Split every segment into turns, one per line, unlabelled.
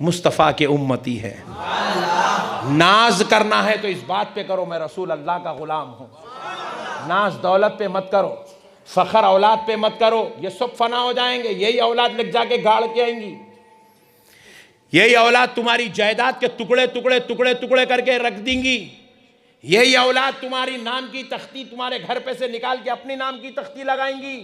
मुस्तफ़ा के उम्मती है। नाज करना है तो इस बात पे करो मैं रसूल अल्लाह का गुलाम हूँ। नाज दौलत पे मत करो, फ़ख्र औलाद पे मत करो, ये सब फना हो जाएंगे। यही औलाद लग जाके गाड़ के आएंगी, यही औलाद तुम्हारी जायदाद के टुकड़े टुकड़े टुकड़े टुकड़े करके रख देंगी। यही औलाद तुम्हारी नाम की तख्ती तुम्हारे घर पे से निकाल के अपनी नाम की तख्ती लगाएंगी।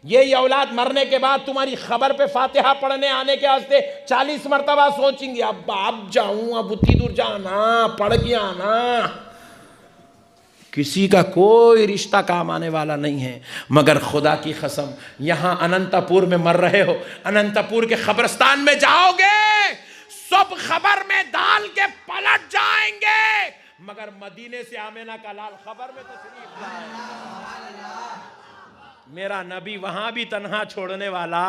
यही औलाद मरने के बाद तुम्हारी खबर पे फातिहा पढ़ने आने के वास्ते 40 मरतबा सोचेंगी, अब जाऊं, अब उतनी दूर जाना, पढ़ के आना। किसी का कोई रिश्ता काम आने वाला नहीं है। मगर खुदा की कसम, यहां अनंतपुर में मर रहे हो, अनंतपुर के कब्रिस्तान में जाओगे, सब खबर में डाल के पलट जाएंगे, मगर मदीने से आमेना का लाल खबर में तशरीफ लाए। मेरा नबी वहां भी तन्हा छोड़ने वाला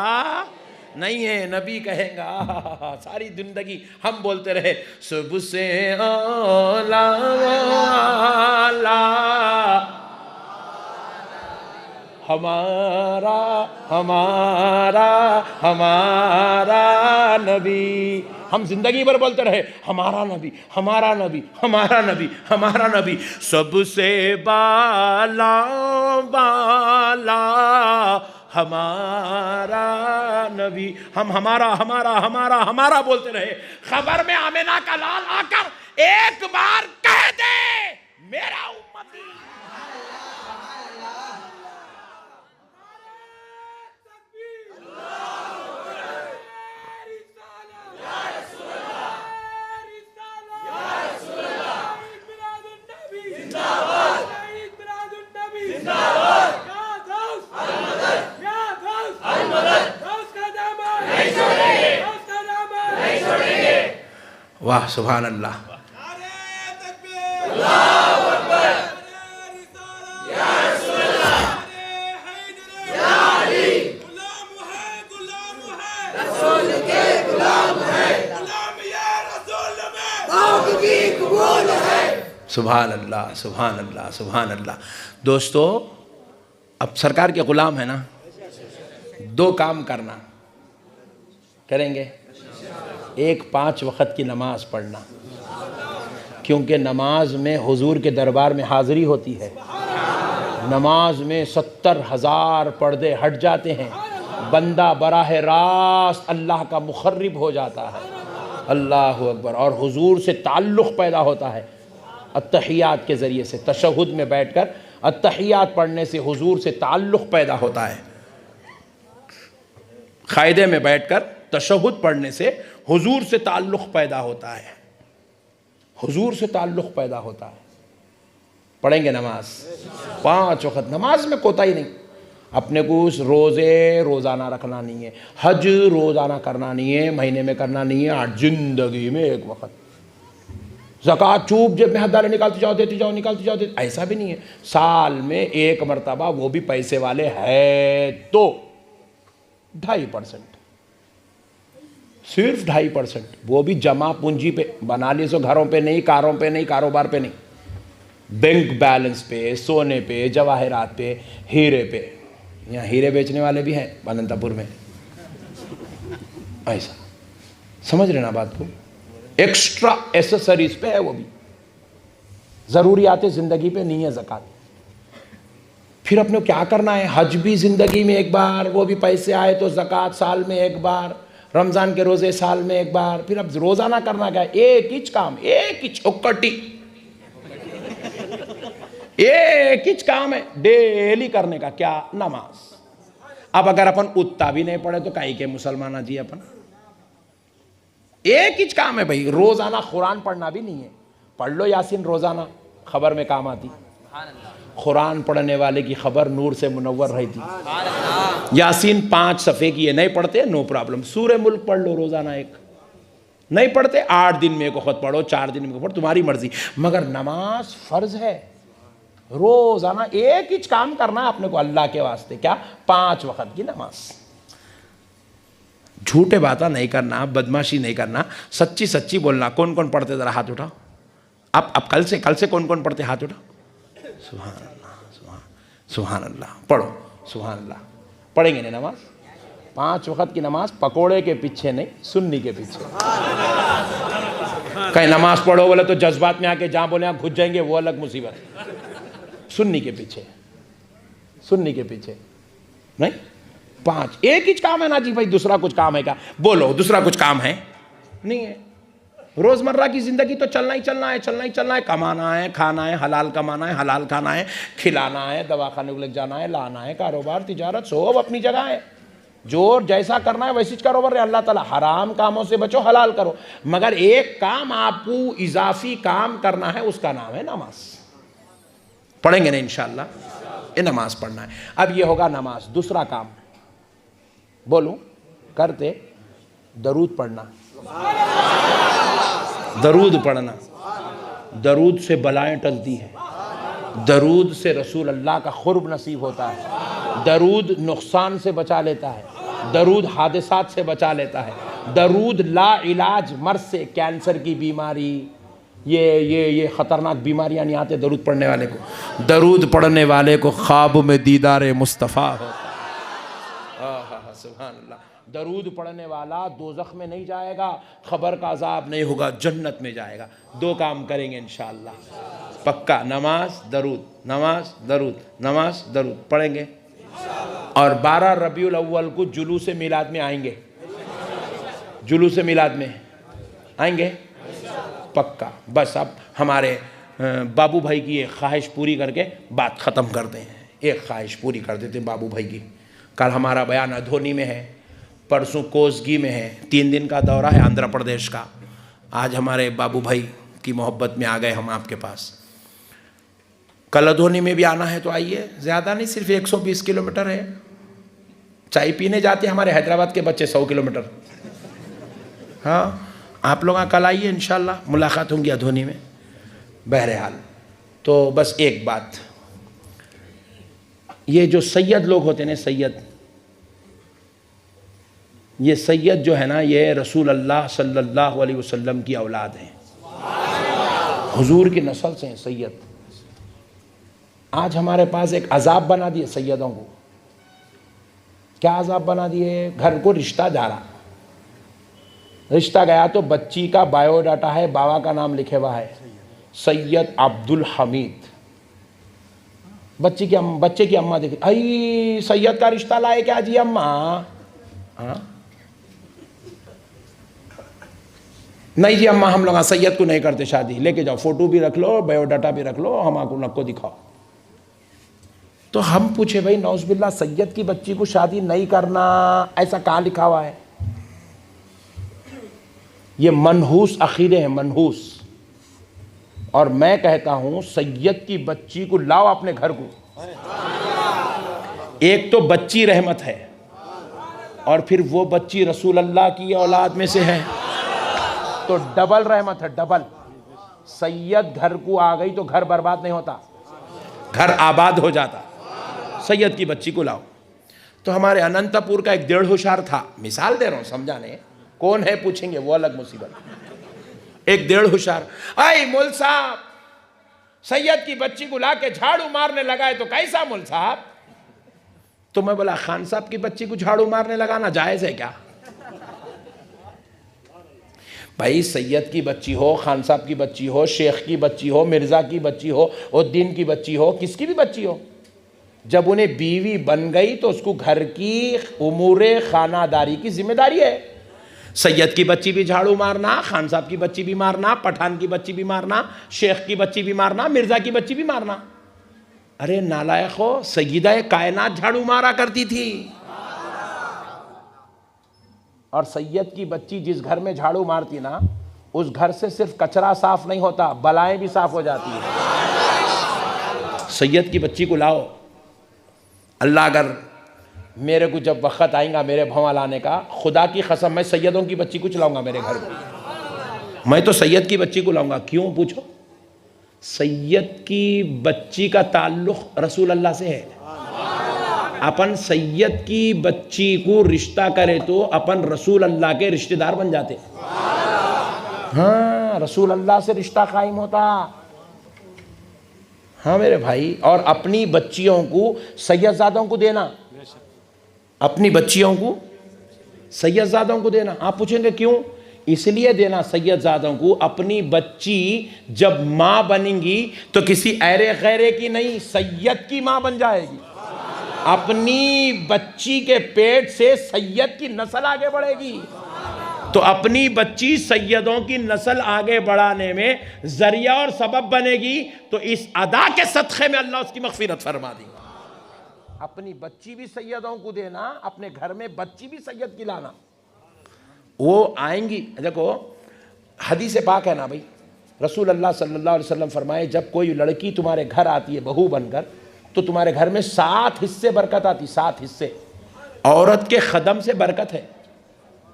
नहीं है। नबी कहेगा सारी जिंदगी हम बोलते रहे सुबह से ओला हमारा हमारा हमारा नबी। हम जिंदगी भर बोलते रहे हमारा नबी हमारा नबी हमारा नबी हमारा नबी। सबसे बाला बाला हमारा नबी। हम हमारा हमारा हमारा हमारा बोलते रहे। खबर में आमिना का लाल आकर एक बार कह दे मेरा उम्मती। वाह सुभान अल्लाह। सुभान अल्लाह सुभान अल्लाह सुभान अल्लाह। दोस्तों, अब सरकार के गुलाम है ना, दो काम करना करेंगे। एक 5 वक्त की नमाज पढ़ना, क्योंकि नमाज में हुजूर के दरबार में हाज़िरी होती है। नमाज में 70,000 पर्दे हट जाते हैं, बंदा बराह रास्त अल्लाह का मुखर्रिब हो जाता है। अल्लाह अकबर। और हुजूर से ताल्लुक़ पैदा होता है अत्तहियात के ज़रिए से। तशहुद में बैठकर अत्तहियात पढ़ने से हुजूर से ताल्लुक़ पैदा होता है। क़ायदे में बैठकर तशहुद पढ़ने से हुजूर से ताल्लुक़ पैदा होता है। हुजूर से ताल्लुक़ पैदा होता है। पढ़ेंगे नमाज, 5 वक्त नमाज में कोताही नहीं। अपने को उस रोज़े रोज़ाना रखना नहीं है, हज रोज़ाना करना नहीं है, महीने में करना नहीं है, 8 ज़िंदगी में 1 वक्त। ज़कात चूप जेब में हाथ डाले निकालते जाओ देते जाओ निकालते जाओ देते, ऐसा भी नहीं है। साल में 1 मरतबा, वो भी पैसे वाले है तो 2.5%, सिर्फ 2.5%, वो भी जमा पूंजी पे बना लिए। सो घरों पे नहीं, कारों पे नहीं, कारोबार पे नहीं, बैंक बैलेंस पे, सोने पे, जवाहरात पे, हीरे पे। यहाँ हीरे बेचने वाले भी हैं अनंतपुर में, ऐसा समझ रहे ना बात को। एक्स्ट्रा एसेसरीज पे है, वो भी ज़रूरियात ज़िंदगी पे नहीं है ज़कात। फिर अपने क्या करना है, हज भी ज़िंदगी में 1 बार, वो भी पैसे आए तो ज़कात साल में 1 बार, रमज़ान के रोज़े साल में 1 बार। फिर अब रोज़ाना करना क्या, एक ही काम, एक ही चौकटी, एक ही काम है डेली करने का, क्या, नमाज। अब अगर अपन उतना भी नहीं पढ़े तो काहे के मुसलमान जी अपन। एक ही काम है भाई, रोज़ाना कुरान पढ़ना भी नहीं है। पढ़ लो यासीन रोज़ाना, खबर में काम आती। कुरान पढ़ने वाले की खबर नूर से मुनव्वर रहती। यासीन 5 सफ़े की है, नहीं पढ़ते नो प्रॉब्लम, सूरह मुल्क पढ़ लो रोज़ाना 1। नहीं पढ़ते 8 दिन में 1 वक्त पढ़ो, 4 दिन में 1 पढ़ो, तुम्हारी मर्जी। मगर नमाज फ़र्ज है, रोज़ाना एक ही काम करना है अपने को अल्लाह के वास्ते। क्या, 5 वक्त की नमाज। झूठे बातें नहीं करना, बदमाशी नहीं करना, सच्ची सच्ची बोलना। कौन कौन पढ़ते, ज़रा हाथ उठाओ। अब कल से कौन कौन पढ़ते, हाथ उठाओ। सुभान अल्लाह, सुभान अल्लाह, पढ़ो सुभान अल्लाह। पढ़ेंगे ना नमाज, 5 वक्त की नमाज पकोड़े के पीछे नहीं, सुन्नी के पीछे। कहीं नमाज पढ़ो बोले तो जज्बात में आके जहाँ बोले यहाँ घुस जाएंगे, वो अलग मुसीबत। सुन्नी के पीछे, सुन्नी के पीछे नहीं। 5 एक ही काम है ना जी भाई, दूसरा कुछ काम है क्या? बोलो दूसरा कुछ काम है? नहीं है। रोजमर्रा की जिंदगी तो चलना ही चलना है, चलना ही चलना है, कमाना है, खाना है, हलाल कमाना है, हलाल खाना है, खिलाना है, दवाखाने को लेकर जाना है, लाना है, कारोबार तिजारत सब अपनी जगह है। जो जैसा करना है वैसी करो। वर अल्लाह ताला हराम कामों से बचो, हलाल करो। मगर एक काम आपको इजाफी काम करना है, उसका नाम है नमाज। पढ़ेंगे ना इंशाअल्लाह, ये नमाज पढ़ना है। अब ये होगा नमाज। दूसरा काम बोलूं करते, दरूद पढ़ना। दरूद पढ़ना, दरूद से बलाएं टलती है, दरूद से रसूल अल्लाह का खुर्ब नसीब होता है, दरूद नुकसान से बचा लेता है, दरूद हादिसात से बचा लेता है, दरूद ला इलाज मर्ज से, कैंसर की बीमारी, ये ख़तरनाक बीमारियां नहीं आते दरूद पढ़ने वाले को। दरूद पढ़ने वाले को ख्वाब में दीदार मुस्तफ़ा होता है। सुभान अल्लाह। दरूद पढ़ने वाला दोज़ख में नहीं जाएगा, खबर का अजाब नहीं होगा, जन्नत में जाएगा। 2 काम करेंगे इंशाअल्लाह पक्का, नमाज दरूद, नमाज दरूद, नमाज दरूद पढ़ेंगे। और 12 रबीउल अव्वल को जुलूस मिलाद में आएंगे, जुलूस मिलाद में आएंगे पक्का। बस अब हमारे बाबू भाई की एक ख्वाहिश पूरी करके बात ख़त्म करते हैं। एक ख्वाहिश पूरी कर देते बाबू भाई की। कल हमारा बयान अधोनी में है, परसों कोसगी में है, 3 दिन का दौरा है आंध्र प्रदेश का। आज हमारे बाबू भाई की मोहब्बत में आ गए हम आपके पास। कल अधोनी में भी आना है तो आइए, ज़्यादा नहीं, सिर्फ 120 किलोमीटर है। चाय पीने जाते हैं हमारे हैदराबाद के बच्चे 100 किलोमीटर। हाँ, आप लोग कल आइए इंशाअल्लाह, मुलाकात होंगी अधोनी में। बहरहाल तो बस एक बात, ये जो सैयद लोग होते हैं ना, सैयद, ये सैयद जो है ना, ये रसूल अल्लाह सल्लल्लाहु अलैहि वसल्लम की औलाद हैं, हुजूर की नस्ल से हैं सैयद। आज हमारे पास एक अजाब बना दिए सैयदों को। क्या अजाब बना दिए? घर को रिश्ता जा रहा, रिश्ता गया तो बच्ची का बायोडाटा है, बाबा का नाम लिखे हुआ है सैयद अब्दुल हमीद। बच्चे की अम्मा देखी, आई सैयद का रिश्ता लाए क्या जी अम्मा? हाँ नहीं जी अम्मा, हम लोग सैयद को नहीं करते शादी, लेके जाओ, फोटो भी रख लो, बायोडाटा भी रख लो, हम आपको दिखाओ। तो हम पूछे भाई नौज़बिल्ला, सैयद की बच्ची को शादी नहीं करना, ऐसा कहाँ लिखा हुआ है? ये मनहूस अकीदे हैं, मनहूस। और मैं कहता हूं सैयद की बच्ची को लाओ अपने घर को। एक तो बच्ची रहमत है, और फिर वो बच्ची रसूल अल्लाह की औलाद में से है, तो डबल रहमत है, डबल। सैयद घर को आ गई तो घर बर्बाद नहीं होता, घर आबाद हो जाता। सैयद की बच्ची को लाओ। तो हमारे अनंतपुर का एक 1.5 होशियार था, मिसाल दे रहा हूं समझाने, कौन है पूछेंगे वो अलग मुसीबत। एक 1.5 होशियार, आई मुल साहब सैयद की बच्ची को ला के झाड़ू मारने लगाए तो कैसा मुल साहब? तो मैं बोला खान साहब की बच्ची को झाड़ू मारने लगाना जायज है क्या? भाई सैयद की बच्ची हो, खान साहब की बच्ची हो, शेख की बच्ची हो, मिर्जा की बच्ची हो, उद्दीन की बच्ची हो, किसकी भी बच्ची हो, जब उन्हें बीवी बन गई तो उसको घर की उमूरे खानादारी की जिम्मेदारी है। सैयद की बच्ची भी झाड़ू मारना, खान साहब की बच्ची भी मारना, पठान की बच्ची भी मारना, शेख की बच्ची भी मारना, मिर्जा की बच्ची भी मारना। अरे नालायक हो, सैयदा कायनात झाड़ू मारा करती थी। और सैयद की बच्ची जिस घर में झाड़ू मारती ना, उस घर से सिर्फ कचरा साफ नहीं होता, बलाएं भी साफ हो जाती है। सैयद की बच्ची को लाओ। अल्लाह अगर मेरे को जब वक्त आएगा मेरे भंवा लाने का, खुदा की कसम मैं सैयदों की बच्ची को चलाऊंगा मेरे घर को। मैं तो सैयद की बच्ची को लाऊंगा। क्यों पूछो? सैयद की बच्ची का ताल्लुक रसूल अल्लाह से है। अपन सैयद की बच्ची को रिश्ता करे तो अपन रसूल अल्लाह के रिश्तेदार बन जाते। हाँ, रसूल अल्लाह से रिश्ता कायम होता। हाँ मेरे भाई, और अपनी बच्चियों को सैयदजादों को देना, अपनी बच्चियों को सैयदजादों को देना। आप पूछेंगे क्यों? इसलिए देना सैयदजादों को, अपनी बच्ची जब माँ बनेंगी तो किसी ऐरे गैरे की नहीं, सैयद की माँ बन जाएगी। अपनी बच्ची के पेट से सैयद की नस्ल आगे बढ़ेगी। तो अपनी बच्ची सैयदों की नस्ल आगे बढ़ाने में जरिया और सबब बनेगी, तो इस अदा के सदक़े में अल्लाह उसकी मग़फ़िरत फरमा देगा। अपनी बच्ची भी सैयदों को देना, अपने घर में बच्ची भी सैयद की लाना, वो आएंगी। देखो हदीस पाक है ना भाई, रसूल अल्लाह सल्लल्लाहु अलैहि वसल्लम फरमाए, जब कोई लड़की तुम्हारे घर आती है बहू बनकर, तो तुम्हारे घर में 7 हिस्से बरकत आती, 7 हिस्से। औरत के ख़दम से बरकत है,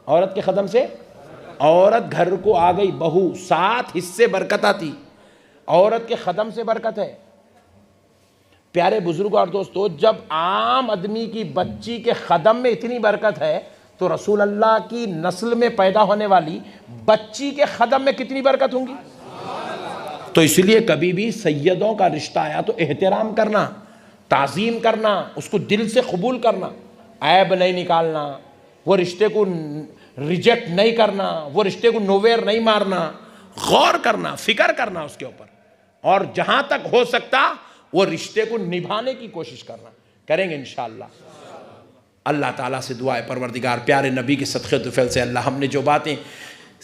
औरत के ख़दम से, औरत घर को आ गई बहू, 7 हिस्से बरकत आती, औरत के ख़दम से बरकत है। प्यारे बुजुर्गों और दोस्तों, जब आम आदमी की बच्ची के ख़दम में इतनी बरकत है, तो रसूल अल्लाह की नस्ल में पैदा होने वाली बच्ची के ख़दम में कितनी बरकत होंगी। तो इसलिए कभी भी सैयदों का रिश्ता आया तो एहतराम करना, ताज़ीम करना, उसको दिल से कबूल करना, ऐब नहीं निकालना, वो रिश्ते को रिजेक्ट नहीं करना, वो रिश्ते को नोवेर नहीं मारना, गौर करना, फिक्र करना उसके ऊपर, और जहां तक हो सकता वो रिश्ते को निभाने की कोशिश करना। करेंगे इंशाअल्लाह। अल्लाह ताला से दुआ है, परवरदिगार प्यारे नबी के सदक़े तुफ़ैल से अल्लाह हमने जो बातें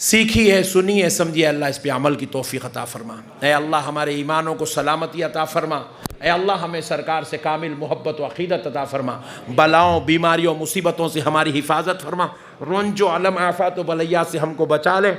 सीखी है, सुनी है, समझी है, अल्लाह इस पे अमल की तौफ़ीक़ अता फ़रमा। ऐ अल्लाह हमारे ईमानों को सलामती अता फ़रमा। ऐ अल्लाह हमें सरकार से कामिल मोहब्बत व अक़ीदत अता फ़रमा। बलाओं, बीमारियों, मुसीबतों से हमारी हिफाजत फ़रमा। रंजो अलम आफ़ात व बलैया से हमको बचा ले।